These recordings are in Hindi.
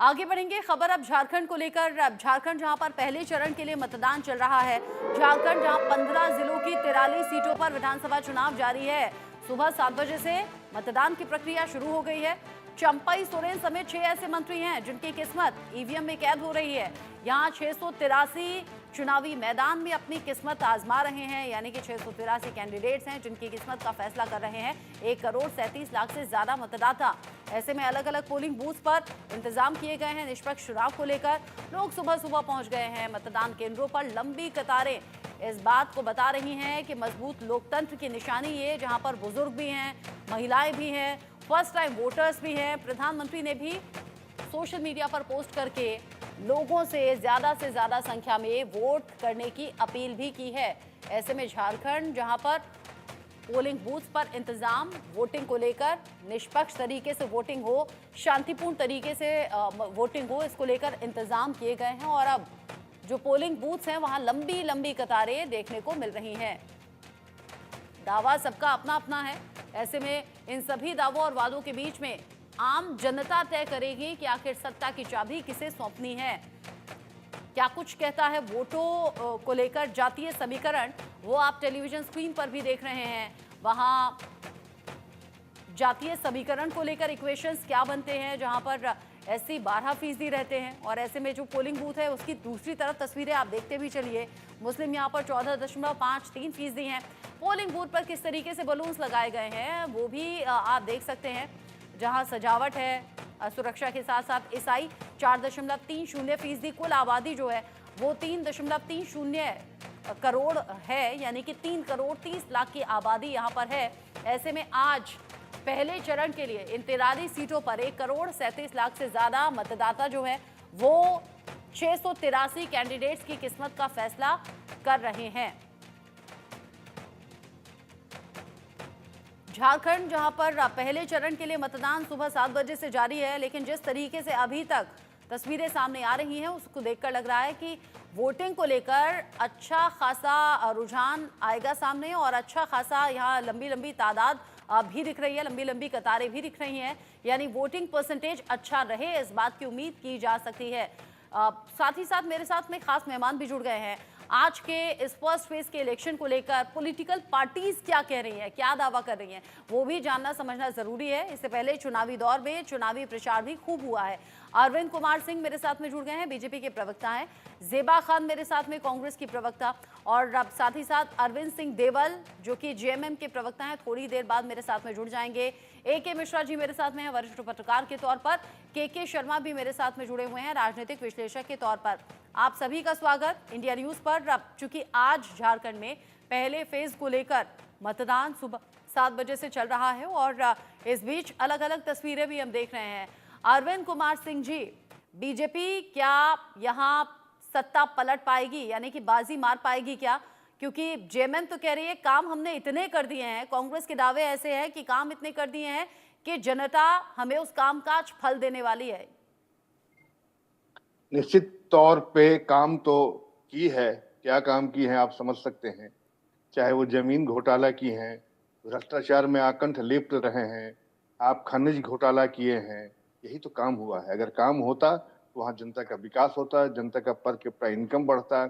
आगे बढ़ेंगे। खबर अब झारखंड को लेकर। अब झारखंड जहां पर पहले चरण के लिए मतदान चल रहा है, झारखंड जहां 15 जिलों की 43 सीटों पर विधानसभा चुनाव जारी है। सुबह 7 बजे से मतदान की प्रक्रिया शुरू हो गई है। चंपई सोरेन समेत 6 ऐसे मंत्री हैं जिनकी किस्मत ईवीएम में कैद हो रही है। यहाँ 683 चुनावी मैदान में अपनी किस्मत आजमा रहे हैं, यानी कि 683 कैंडिडेट्स हैं जिनकी किस्मत का फैसला कर रहे हैं 1,37,00,000 से ज्यादा मतदाता। ऐसे में अलग अलग पोलिंग बूथ पर इंतजाम किए गए हैं निष्पक्ष चुनाव को लेकर। लोग सुबह सुबह पहुंच गए हैं मतदान केंद्रों पर। लंबी कतारें इस बात को बता रही हैं कि मजबूत लोकतंत्र की निशानी ये, जहां पर बुजुर्ग भी हैं, महिलाएं भी हैं, फर्स्ट टाइम वोटर्स भी हैं। प्रधानमंत्री ने भी सोशल मीडिया पर पोस्ट करके लोगों से ज्यादा संख्या में वोट करने की अपील भी की है। ऐसे में झारखंड जहां पर पोलिंग बूथ पर इंतजाम, वोटिंग को लेकर निष्पक्ष तरीके से वोटिंग हो, शांतिपूर्ण तरीके से वोटिंग हो, इसको लेकर इंतजाम किए गए हैं। और अब जो पोलिंग बूथ्स हैं वहां लंबी लंबी कतारें देखने को मिल रही हैं। दावा सबका अपना अपना है। ऐसे में इन सभी दावों और वादों के बीच में आम जनता तय करेगी कि आखिर सत्ता की चाबी किसे सौंपनी है। क्या कुछ कहता है वोटों को लेकर जातीय समीकरण, वो आप टेलीविजन स्क्रीन पर भी देख रहे हैं। वहां जातीय समीकरण को लेकर इक्वेशंस क्या बनते हैं, जहां पर एससी 12% रहते हैं। और ऐसे में जो पोलिंग बूथ है उसकी दूसरी तरफ तस्वीरें आप देखते भी चलिए। मुस्लिम यहाँ पर 14.53% हैं। पोलिंग बूथ पर किस तरीके से बलून्स लगाए गए हैं वो भी आप देख सकते हैं। जहां सजावट है सुरक्षा के साथ साथ ईसाई 4.30%। कुल आबादी जो है वो 3.30 करोड़ है, यानी कि 3,30,00,000 की आबादी यहाँ पर है। ऐसे में आज पहले चरण के लिए इन 43 सीटों पर 1,37,00,000 से ज्यादा मतदाता जो है वो 683 कैंडिडेट्स की किस्मत का फैसला कर रहे हैं। झारखंड जहां पर पहले चरण के लिए मतदान सुबह 7 बजे से जारी है, लेकिन जिस तरीके से अभी तक तस्वीरें सामने आ रही हैं उसको देखकर लग रहा है कि वोटिंग को लेकर अच्छा खासा रुझान आएगा सामने। और अच्छा खासा यहाँ लंबी लंबी तादाद भी दिख रही है, लंबी लंबी कतारें भी दिख रही हैं, यानी वोटिंग परसेंटेज अच्छा रहे इस बात की उम्मीद की जा सकती है। साथ ही साथ मेरे साथ में खास मेहमान भी जुड़ गए हैं। आज के इस फर्स्ट फेज के इलेक्शन को लेकर पॉलिटिकल पार्टीज क्या कह रही हैं, क्या दावा कर रही हैं, वो भी जानना समझना जरूरी है। इससे पहले चुनावी दौर में चुनावी प्रचार भी खूब हुआ है। अरविंद कुमार सिंह मेरे साथ में जुड़ गए हैं, बीजेपी के प्रवक्ता हैं। जेबा खान मेरे साथ में, कांग्रेस की प्रवक्ता। और अब साथ ही साथ अरविंद सिंह देवल जो कि जेएमएम के प्रवक्ता हैं, थोड़ी देर बाद मेरे साथ में जुड़ जाएंगे। AK मिश्रा जी मेरे साथ में हैं, वरिष्ठ पत्रकार के तौर पर। KK शर्मा भी मेरे साथ में जुड़े हुए हैं, राजनीतिक विश्लेषक के तौर पर। आप सभी का स्वागत इंडिया न्यूज पर। अब चूंकि आज झारखंड में पहले फेज को लेकर मतदान सुबह 7 बजे से चल रहा है और इस बीच अलग अलग तस्वीरें भी हम देख रहे हैं। अरविंद कुमार सिंह जी, बीजेपी क्या यहाँ सत्ता पलट पाएगी, यानी कि बाजी मार पाएगी क्या? क्योंकि जेएमएम तो कह रही है काम हमने इतने कर दिए हैं, कांग्रेस के दावे ऐसे हैं कि काम इतने कर दिए हैं कि जनता हमें उस काम का फल देने वाली है। निश्चित तौर पे काम तो की है। क्या काम की है आप समझ सकते हैं। चाहे वो जमीन घोटाला की है, भ्रष्टाचार में आकंठ लिप्त रहे हैं, आप खनिज घोटाला किए हैं, यही तो काम हुआ है। अगर काम होता तो वहाँ जनता का विकास होता, जनता का पर कैपिटा इनकम बढ़ता।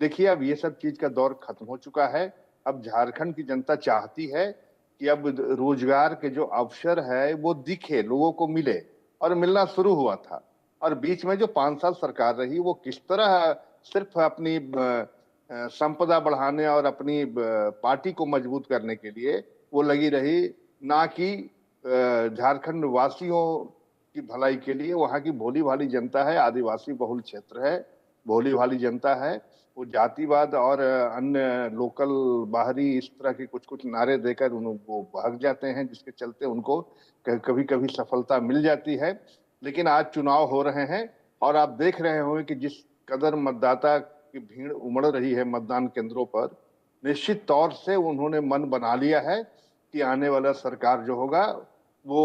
देखिए अब ये सब चीज का दौर खत्म हो चुका है। अब झारखंड की जनता चाहती है कि अब रोजगार के जो अवसर है वो दिखे, लोगों को मिले, और मिलना शुरू हुआ था। और बीच में जो 5 साल सरकार रही वो किस तरह सिर्फ अपनी संपदा बढ़ाने और अपनी पार्टी को मजबूत करने के लिए वो लगी रही, ना कि झारखंड वासियों की भलाई के लिए। वहाँ की भोली भाली जनता है, आदिवासी बहुल क्षेत्र है, भोली भाली जनता है। वो जातिवाद और अन्य लोकल बाहरी इस तरह के कुछ कुछ नारे देकर वो भाग जाते हैं, जिसके चलते उनको कभी कभी सफलता मिल जाती है। लेकिन आज चुनाव हो रहे हैं और आप देख रहे होंगे कि जिस कदर मतदाता की भीड़ उमड़ रही है मतदान केंद्रों पर, निश्चित तौर से उन्होंने मन बना लिया है कि आने वाला सरकार जो होगा वो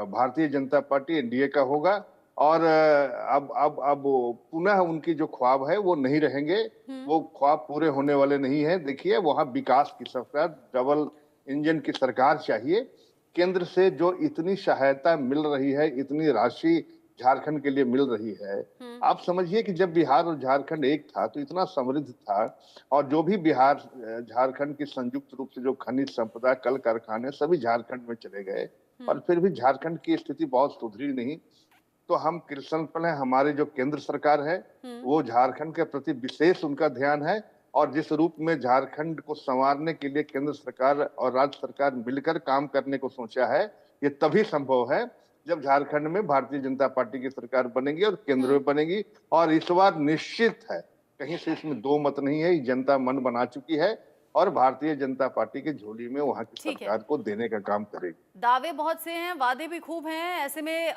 भारतीय जनता पार्टी एनडीए का होगा। और अब पुनः उनकी जो ख्वाब है वो नहीं रहेंगे, वो ख्वाब पूरे होने वाले नहीं है। देखिए वहाँ विकास की सरकार, डबल इंजन की सरकार चाहिए। केंद्र से जो इतनी सहायता मिल रही है, इतनी राशि झारखंड के लिए मिल रही है। आप समझिए कि जब बिहार और झारखंड एक था तो इतना समृद्ध था, और जो भी बिहार झारखंड की संयुक्त रूप से जो खनिज संपदा, कल कारखाने सभी झारखंड में चले गए, और फिर भी झारखंड की स्थिति बहुत सुधरी नहीं। तो हम कृतज्ञ हैं, हमारे जो केंद्र सरकार है वो झारखंड के प्रति विशेष उनका ध्यान है, और जिस रूप में झारखंड को संवारने के लिए केंद्र सरकार और राज्य सरकार मिलकर काम करने को सोचा है, ये तभी संभव है जब झारखंड में भारतीय जनता पार्टी की सरकार बनेगी और केंद्र में बनेगी। और इस बार निश्चित है, कहीं से इसमें दो मत नहीं है, जनता मन बना चुकी है और भारतीय जनता पार्टी की झोली में वहां की सरकार को देने का काम करेगी। दावे बहुत से हैं, वादे भी खूब हैं। ऐसे में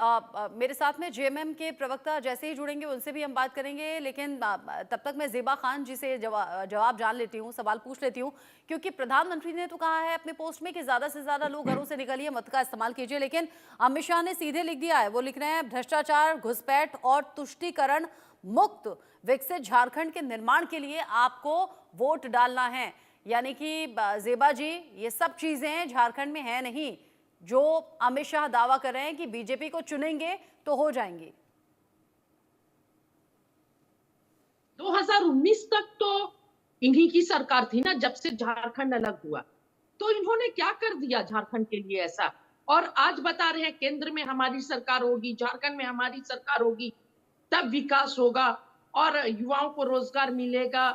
मेरे साथ में जेएमएम के प्रवक्ता जैसे ही जुड़ेंगे उनसे भी हम बात करेंगे, लेकिन तब तक मैं ज़ेबा खान जी से जवाब जान लेती हूँ, सवाल पूछ लेती हूँ, क्योंकि प्रधानमंत्री ने तो कहा है अपने पोस्ट में कि ज्यादा से ज्यादा लोग घरों से निकलिए, मत का इस्तेमाल कीजिए, लेकिन अमित शाह ने सीधे लिख दिया है, वो लिख रहे हैं भ्रष्टाचार, घुसपैठ और तुष्टीकरण मुक्त विकसित झारखंड के निर्माण के लिए आपको वोट डालना है। यानी कि ज़ेबा जी, ये सब चीजें झारखंड में है नहीं जो अमित शाह दावा कर रहे हैं कि बीजेपी को चुनेंगे तो हो जाएंगी। 2019 तक तो इन्हीं की सरकार थी ना, जब से झारखंड अलग हुआ। तो इन्होंने क्या कर दिया झारखंड के लिए ऐसा, और आज बता रहे हैं केंद्र में हमारी सरकार होगी, झारखंड में हमारी सरकार होगी, तब विकास होगा और युवाओं को रोजगार मिलेगा।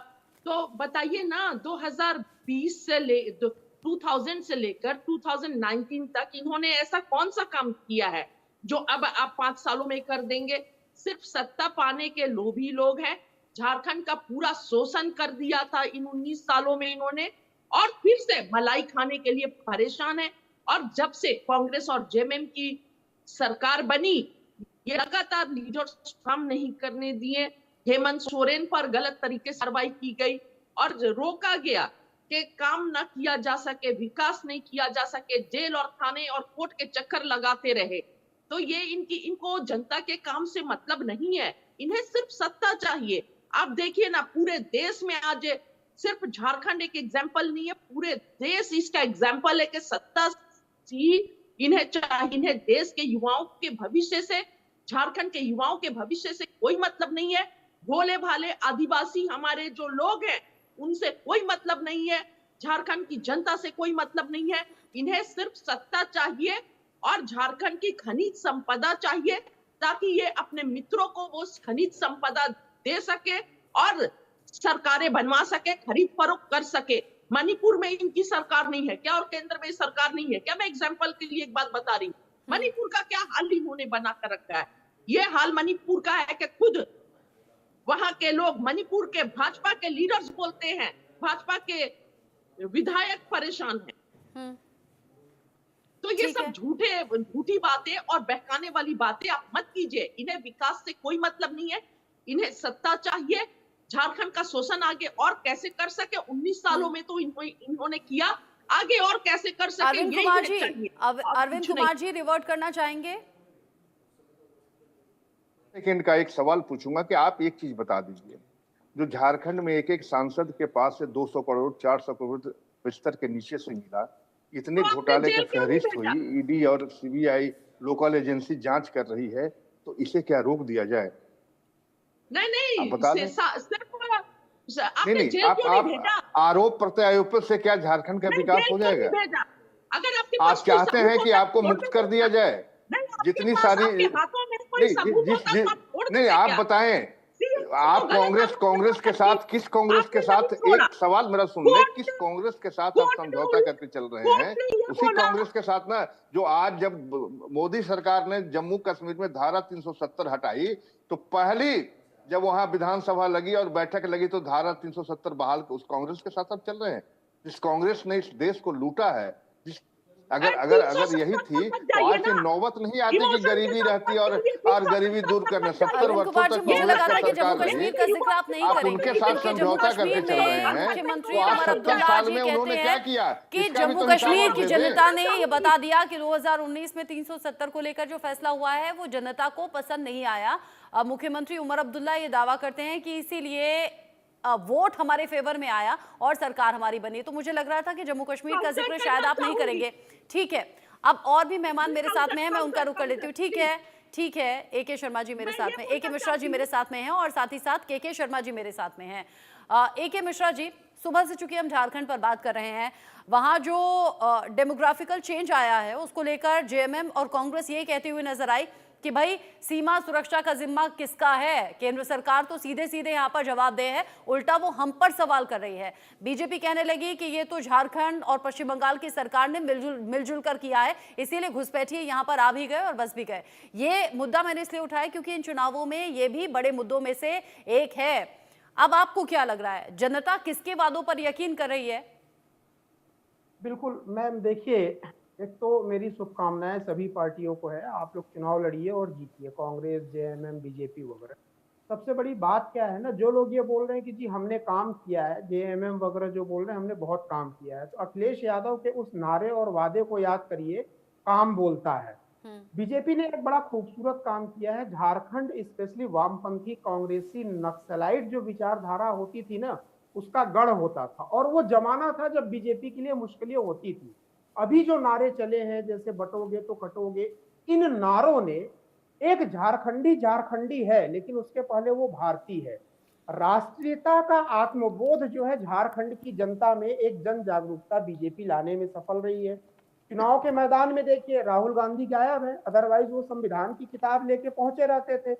तो बताइए ना, 2020 से 2000 से लेकर 2019 तक इन्होंने ऐसा कौन सा काम किया है जो अब आप 5 सालों में कर देंगे? सिर्फ सत्ता पाने के लोभी लोग हैं। झारखंड का पूरा शोषण कर दिया था इन 19 सालों में इन्होंने, और फिर से मलाई खाने के लिए परेशान है। और जब से कांग्रेस और जेएमएम की सरकार बनी, ये लगातार लीडर्स काम नहीं करने दिए। हेमंत सोरेन पर गलत तरीके से कार्रवाई की गई और रोका गया कि काम न किया जा सके, विकास नहीं किया जा सके, जेल और थाने और कोर्ट के चक्कर लगाते रहे। तो ये इनको जनता के काम से मतलब नहीं है, इन्हें सिर्फ सत्ता चाहिए। आप देखिए ना, पूरे देश में आज सिर्फ झारखंड एक एग्जाम्पल नहीं है, पूरे देश इसका एग्जाम्पल है कि सत्ता ही इन्हें चाहिए। इन्हें देश के युवाओं के भविष्य से, झारखंड के युवाओं के भविष्य से कोई मतलब नहीं है। भोले भाले आदिवासी हमारे जो लोग हैं उनसे कोई मतलब नहीं है, झारखंड की जनता से कोई मतलब नहीं है। इन्हें सिर्फ सत्ता चाहिए और झारखंड की खनिज संपदा चाहिए, ताकि ये अपने मित्रों को वो खनिज संपदा दे सके और सरकारें बनवा सके, खरीद फरोख्त कर सके। मणिपुर में इनकी सरकार नहीं है क्या, और केंद्र में सरकार नहीं है क्या? मैं एग्जाम्पल के लिए एक बात बता रही हूँ, मणिपुर का क्या हाल इन्होंने बना कर रखा है। ये हाल मणिपुर का है कि खुद वहां के लोग, मणिपुर के भाजपा के लीडर्स बोलते हैं, भाजपा के विधायक परेशान हैं। तो ये सब झूठी बातें और बहकाने वाली बातें आप मत कीजिए। इन्हें विकास से कोई मतलब नहीं है, इन्हें सत्ता चाहिए। झारखंड का शोषण आगे और कैसे कर सके, 19 सालों में तो इन्होंने किया, आगे और कैसे कर सके। अरविंद कुमार जी रिवर्ट करना चाहेंगे? सेकंड का एक सवाल पूछूंगा कि आप एक चीज बता दीजिए, जो झारखंड में एक एक सांसद के पास से 200 करोड़ 400 करोड़ बिस्तर के नीचे से मिला, इतने घोटाले की फहरिस्त हुई, ईडी और सीबीआई लोकल एजेंसी जांच कर रही है, तो इसे क्या रोक दिया जाए? नहीं, बता दें। नहीं, आप आरोप प्रत्यारोप से क्या झारखंड का विकास हो जाएगा? अगर आप चाहते हैं कि आपको मुक्त कर दिया जाए? जितनी सारी नहीं, आप बताएं, आप कांग्रेस के साथ, किस कांग्रेस के साथ, एक सवाल मेरा सुन ले, किस कांग्रेस के साथ आप समझौता करके चल रहे हैं? उसी कांग्रेस के साथ ना, जो आज जब मोदी सरकार ने जम्मू कश्मीर में धारा 370 हटाई, तो पहली जब वहां विधानसभा लगी और बैठक लगी तो धारा 370 बहाल, उस कांग्रेस के साथ आप चल रहे हैं, जिस कांग्रेस ने इस देश को लूटा है। अगर यही थी तो आज ये नौबत नहीं आती कि गरीबी रहती और गरीबी दूर करना। 70 वर्षों तक मुझे लगा था कि जम्मू कश्मीर का जिक्र आप नहीं करेंगे, उनके साथ समझौता करके चल रहे हैं। मुख्यमंत्री तो आज 70 साल में उन्होंने क्या किया कि जम्मू कश्मीर की जनता ने ये बता दिया कि 2019 में 370 को लेकर जो फैसला हुआ है वो जनता को पसंद नहीं आया। मुख्यमंत्री उमर अब्दुल्ला ये दावा करते हैं कि इसीलिए वोट हमारे फेवर में आया और सरकार हमारी बनी। तो मुझे लग रहा था कि जम्मू कश्मीर का जिक्र शायद आप नहीं करेंगे। ठीक है, अब और भी मेहमान मेरे साथ में हैं, मैं उनका रुख कर लेती हूँ। ठीक है, ठीक है, AK शर्मा जी मेरे मैं साथ ये में, बोलना AK मिश्रा चाहती जी हूँ। मेरे साथ में हैं और साथ ही साथ KK शर्मा जी मेरे साथ में हैं। AK मिश्रा जी, सुबह से चूंकि हम झारखंड पर बात कर रहे हैं, वहां जो डेमोग्राफिकल चेंज आया है उसको लेकर JMM और कांग्रेस ये कहती हुई नजर आई कि भाई सीमा सुरक्षा का जिम्मा किसका है। केंद्र सरकार तो सीधे सीधे यहाँ पर जवाब दे है, उल्टा वो हम पर सवाल कर रही है। बीजेपी कहने लगी कि ये तो झारखंड और पश्चिम बंगाल की सरकार ने मिलजुल कर किया है, इसीलिए घुसपैठिए यहाँ पर आ भी गए और बस भी गए। ये मुद्दा मैंने इसलिए उठाया क्योंकि इन चुनावों में ये भी बड़े मुद्दों में से एक है। अब आपको क्या लग रहा है, जनता किसके वादों पर यकीन कर रही है? बिल्कुल मैम, देखिए, एक तो मेरी शुभकामनाएं सभी पार्टियों को है। आप लोग चुनाव लड़िए और जीतिए, कांग्रेस, JMM, बीजेपी वगैरह। सबसे बड़ी बात क्या है ना, जो लोग ये बोल रहे हैं कि जी हमने काम किया है, JMM वगैरह जो बोल रहे हैं हमने बहुत काम किया है, तो अखिलेश यादव के उस नारे और वादे को याद करिए, काम बोलता है। बीजेपी ने एक बड़ा खूबसूरत काम किया है। झारखंड स्पेशली वामपंथी कांग्रेसी नक्सलाइट जो विचारधारा होती थी ना, उसका गढ़ होता था और वो जमाना था जब बीजेपी के लिए मुश्किलें होती थी। अभी जो नारे चले हैं जैसे बटोगे तो कटोगे, इन नारों ने, एक झारखंडी झारखंडी है लेकिन उसके पहले वो भारतीय है। राष्ट्रीयता का आत्मबोध जो है झारखंड की जनता में एक जन जागरूकता बीजेपी लाने में सफल रही है। चुनाव के मैदान में देखिए राहुल गांधी गायब है, अदरवाइज वो संविधान की किताब लेके पहुंचे रहते थे।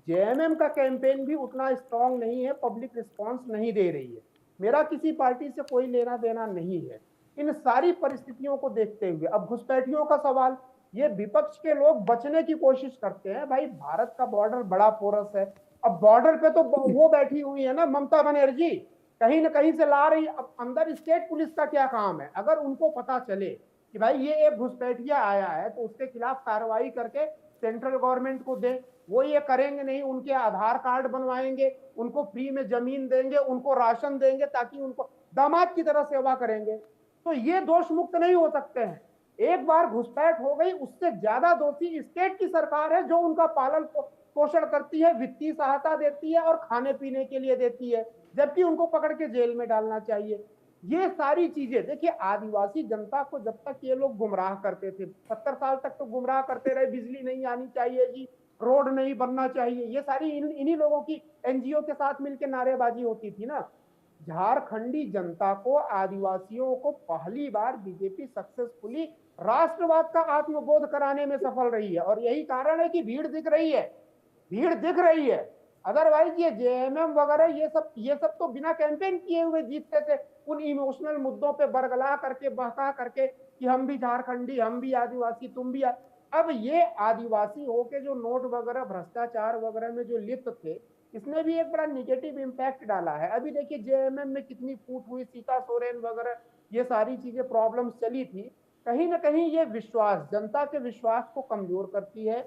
JMM का कैंपेन भी उतना स्ट्रांग नहीं है, पब्लिक रिस्पांस नहीं दे रही है। मेरा किसी पार्टी से कोई लेना देना नहीं है। इन सारी परिस्थितियों को देखते हुए अब घुसपैठियों का सवाल, ये विपक्ष के लोग बचने की कोशिश करते हैं। भाई भारत का बॉर्डर बड़ा पोरस है, अब बॉर्डर पे तो वो बैठी हुई है ना ममता बनर्जी, कहीं ना कहीं से ला रही। अब अंदर स्टेट पुलिस का क्या काम है? अगर उनको पता चले कि भाई ये एक घुसपैठिया आया है तो उसके खिलाफ कार्रवाई करके सेंट्रल गवर्नमेंट को दे, वो ये करेंगे नहीं। उनके आधार कार्ड बनवाएंगे, उनको फ्री में जमीन देंगे, उनको राशन देंगे ताकि उनको दामाद की तरह सेवा करेंगे। तो ये दोष मुक्त नहीं हो सकते हैं। एक बार घुसपैठ हो गई, उससे ज्यादा दोषी स्टेट की सरकार है जो उनका पालन पोषण करती है, वित्तीय सहायता देती है और खाने पीने के लिए देती है, जबकि उनको पकड़ के जेल में डालना चाहिए। ये सारी चीजें देखिए, आदिवासी जनता को जब तक ये लोग गुमराह करते थे, 70 साल तक तो गुमराह करते रहे, बिजली नहीं आनी चाहिए जी, रोड नहीं बनना चाहिए, ये सारी इन्हीं लोगों की NGO के साथ मिलकर नारेबाजी होती थी ना। झारखंडी जनता को, आदिवासियों को पहली बार बीजेपी सक्सेसफुली राष्ट्रवाद का आत्मबोध कराने में सफल रही है और यही कारण है कि भीड़ दिख रही है, भीड़ दिख रही है। अदरवाइज ये JMM वगैरह ये सब तो बिना कैंपेन किए हुए जीतते थे, उन इमोशनल मुद्दों पे बरगला करके, बहका करके कि हम भी झारखंडी, हम भी आदिवासी, तुम भी अब ये आदिवासी होके जो नोट वगैरह भ्रष्टाचार वगैरह में जो लिप्त थे, इसने भी एक बड़ा निगेटिव इम्पैक्ट डाला है। अभी देखिए JMM में कितनी फूट हुई, सीता सोरेन वगैरह ये सारी चीजें प्रॉब्लम्स चली थी। कहीं ना कहीं ये विश्वास, जनता के विश्वास को कमजोर करती है।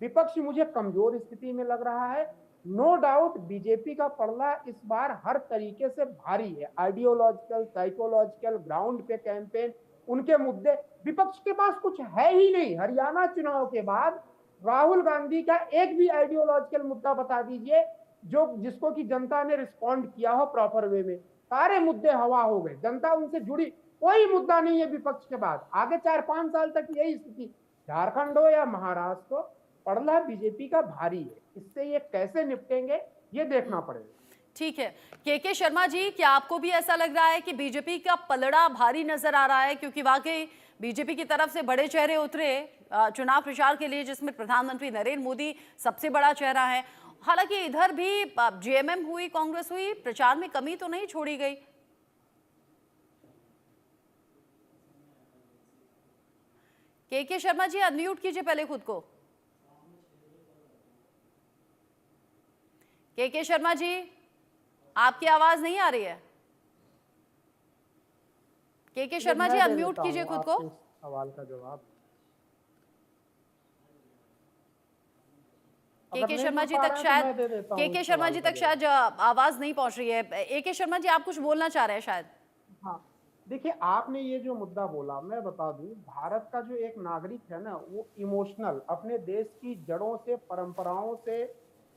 विपक्ष मुझे कमजोर स्थिति में लग रहा है। नो डाउट बीजेपी का पड़ला इस बार हर तरीके से भारी है, आइडियोलॉजिकल, साइकोलॉजिकल, ग्राउंड पे कैंपेन, उनके मुद्दे, विपक्ष के पास कुछ है ही नहीं। हरियाणा चुनाव के बाद राहुल गांधी का एक भी आइडियोलॉजिकल मुद्दा बता दीजिए जो जिसको कि जनता ने रिस्पॉन्ड किया हो प्रॉपर वे में। सारे मुद्दे हवा हो गए, जनता उनसे जुड़ी कोई मुद्दा नहीं है विपक्ष के बाद। आगे 4-5 साल तक यही स्थिति, झारखंड हो या महाराष्ट्र हो, पड़ला बीजेपी का भारी है। इससे ये कैसे निपटेंगे ये देखना पड़ेगा। ठीक है, KK शर्मा जी, क्या आपको भी ऐसा लग रहा है कि बीजेपी का पलड़ा भारी नजर आ रहा है? क्योंकि वाकई बीजेपी की तरफ से बड़े चेहरे उतरे चुनाव प्रचार के लिए, जिसमें प्रधानमंत्री नरेंद्र मोदी सबसे बड़ा चेहरा है। हालांकि इधर भी JMM हुई, कांग्रेस हुई, प्रचार में कमी तो नहीं छोड़ी गई। KK शर्मा जी, अनम्यूट कीजिए पहले खुद को। KK शर्मा जी, आपकी आवाज नहीं आ रही है। KK शर्मा जी, अनम्यूट कीजिए खुद को। सवाल का जवाब KK शर्मा जी तक शायद, KK शर्मा जी तक शायद आवाज नहीं पहुंच रही है। AK शर्मा जी, आप कुछ बोलना चाह रहे हैं शायद। हाँ, देखिए, आपने ये जो मुद्दा बोला, मैं बता दूं, भारत का जो एक नागरिक है ना, वो इमोशनल, अपने देश की जड़ों से, परंपराओं से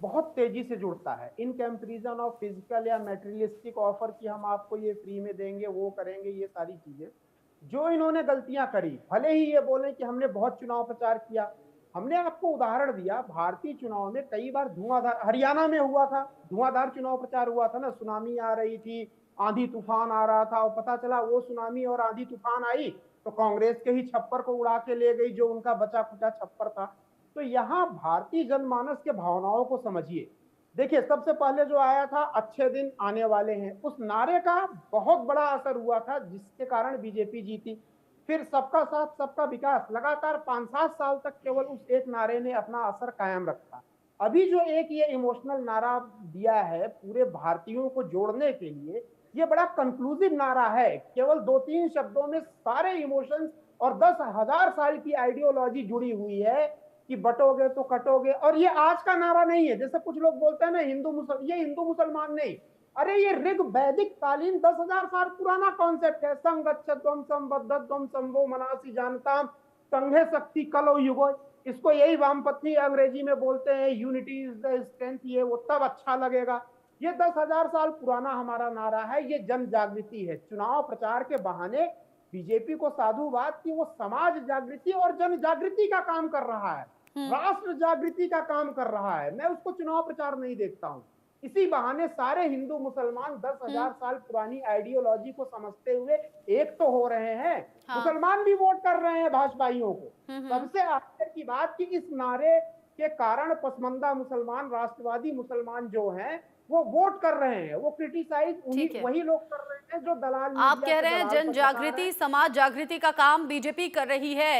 बहुत तेजी से जुड़ता है, इन कंपैरिजन ऑफ फिजिकल या मेटेरियलिस्टिक ऑफर कि हम आपको ये फ्री में देंगे, वो करेंगे, ये सारी चीजें। जो इन्होंने गलतियां करी, भले ही ये बोले कि हमने बहुत चुनाव प्रचार किया, हमने आपको उदाहरण दिया, भारतीय चुनाव में कई बार धुआंधार, हरियाणा में हुआ था, धुआंधार चुनाव प्रचार हुआ था ना, सुनामी आ रही थी, आंधी तूफान आ रहा था, और पता चला वो सुनामी और आंधी तूफान आई तो कांग्रेस के ही छप्पर को उड़ा के ले गई, जो उनका बचा खुचा छप्पर था। तो यहाँ भारतीय जनमानस के भावनाओं को समझिए। देखिए, सबसे पहले जो आया था अच्छे दिन आने वाले हैं, उस नारे का बहुत बड़ा असर हुआ था, जिसके कारण बीजेपी जीती। फिर सबका साथ सबका विकास, लगातार 5-7 साल तक केवल उस एक नारे ने अपना असर कायम रखा। अभी जो एक ये इमोशनल नारा दिया है पूरे भारतीयों को जोड़ने के लिए, ये बड़ा कंक्लूसिव नारा है। केवल 2-3 शब्दों में सारे इमोशंस और 10,000 साल की आइडियोलॉजी जुड़ी हुई है कि बटोगे तो कटोगे। और ये आज का नारा नहीं है, जैसे कुछ लोग बोलते हैं ना ये हिंदू मुसलमान नहीं, अरे ये ऋग वैदिक कालीन 10,000 साल पुराना कॉन्सेप्ट है। संगच्छध्वम संबद्धध्वम संभो मनासी जानताम संघे शक्ति कलो युगो। इसको यही वामपंथी अंग्रेजी में बोलते हैं यूनिटी इज द स्ट्रेंथ, ये वो तब अच्छा लगेगा। ये 10,000 साल पुराना हमारा नारा है, ये जन जागृति है। चुनाव प्रचार के बहाने बीजेपी को साधुवाद की वो समाज जागृति और जन जागृति का काम कर रहा है, राष्ट्र जागृति का काम कर रहा है। मैं उसको चुनाव प्रचार नहीं देखता हूं। इसी बहाने सारे हिंदू मुसलमान 10,000 साल पुरानी आइडियोलॉजी को समझते हुए एक तो हो रहे हैं। हाँ। मुसलमान भी वोट कर रहे हैं भाजपाइयों को। सबसे आश्चर्य की बात कि इस नारे के कारण पसमंदा मुसलमान, राष्ट्रवादी मुसलमान जो हैं वो वोट कर रहे हैं, वो क्रिटिसाइज वही लोग कर रहे हैं जो दलाल। आप कह रहे हैं जन जागृति, समाज जागृति का काम बीजेपी कर रही है।